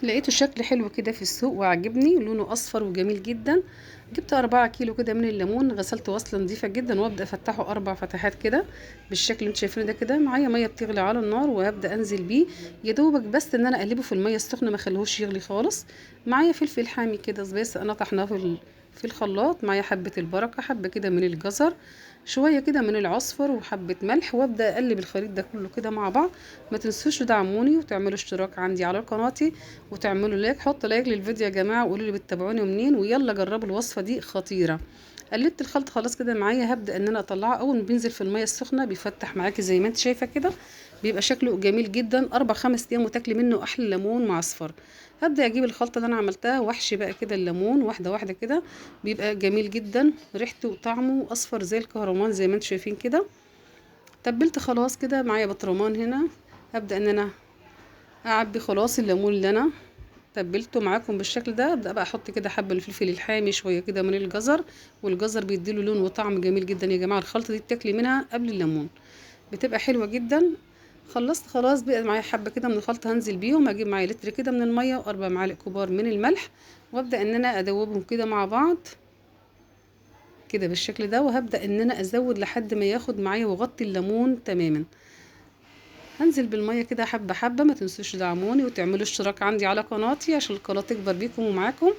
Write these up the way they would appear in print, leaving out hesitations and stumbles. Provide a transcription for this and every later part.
لقيته شكل حلو كده في السوق وعجبني، لونه اصفر وجميل جدا. جبت 4 كيلو كده من الليمون، غسلته غسله نظيفه جدا، وابدا افتحه 4 فتحات كده بالشكل اللي انتوا شايفينه ده كده. معايا ميه بتغلي على النار وهبدا انزل بيه، يا دوبك بس ان انا اقلبه في الميه السخنه، ما اخليهوش يغلي خالص. معايا فلفل حامي كده بس انا طحناه في الخلاط. معايا حبه البركه، حبه كده من الجزر، شويه كده من العصفر، وحبه ملح، وابدا اقلب الخليط ده كله كده مع بعض. ما تنسوش تدعموني وتعملوا اشتراك عندي على قناتي، وتعملوا لايك. حط لايك للفيديو يا جماعه، وقولوا لي بتتابعوني منين، ويلا جربوا الوصفه دي خطيره. قلبت الخلط خلاص كده معايا، هبدا ان انا اطلعه. اول ما بينزل في الميه السخنه بيفتح معاكي زي ما انت شايفه كده، بيبقى شكله جميل جدا. 4 5 ايام وتاكلي منه احلى ليمون معصفر. هبدا اجيب الخلطه اللي انا عملتها واحشي بقى كده الليمون واحده واحده كده، بيبقى جميل جدا، ريحته وطعمه اصفر زي الكهرمان زي ما انتم شايفين كده. تبلت خلاص كده، معايا بطرمان هنا. هبدا ان انا اعبي خلاص الليمون اللي انا تبلته معاكم بالشكل ده. ابدا بقى احط كده حبه الفلفل الحامي، شويه كده من الجزر، والجزر بيديله لون وطعم جميل جدا يا جماعه. الخلطه دي بتاكلي منها قبل الليمون، بتبقى حلوه جدا. خلصت خلاص، بقى معايا حبه كده من الخلطه هنزل بيهم. اجيب معايا لتر كده من الميه و4 معالق كبار من الملح، وابدا ان انا ادوبهم كده مع بعض كده بالشكل ده. وهبدا ان انا ازود لحد ما ياخد معايا وغطي الليمون تماما. هنزل بالميه كده حبه حبه. ما تنسوش تدعموني وتعملوا اشتراك عندي على قناتي عشان القناه تكبر بيكم ومعاكم،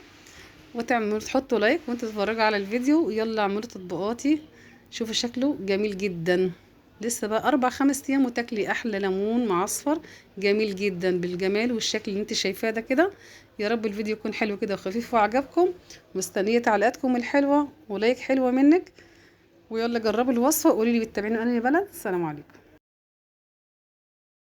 وتعملوا تحطوا لايك وانتوا تتفرجوا على الفيديو. ويلا اعملوا تطبيقاتي، شوفوا شكله جميل جدا. لسه بقى 4 5 ايام وتاكلي احلى ليمون معصفر جميل جدا بالجمال والشكل اللي انت شايفاه ده كده. يا رب الفيديو يكون حلو كده وخفيف وعجبكم. مستنيه تعليقاتكم الحلوه ولايك حلوه منك. ويلا جربوا الوصفه وقولي لي بتتابعيني انهي بلد. السلام عليكم.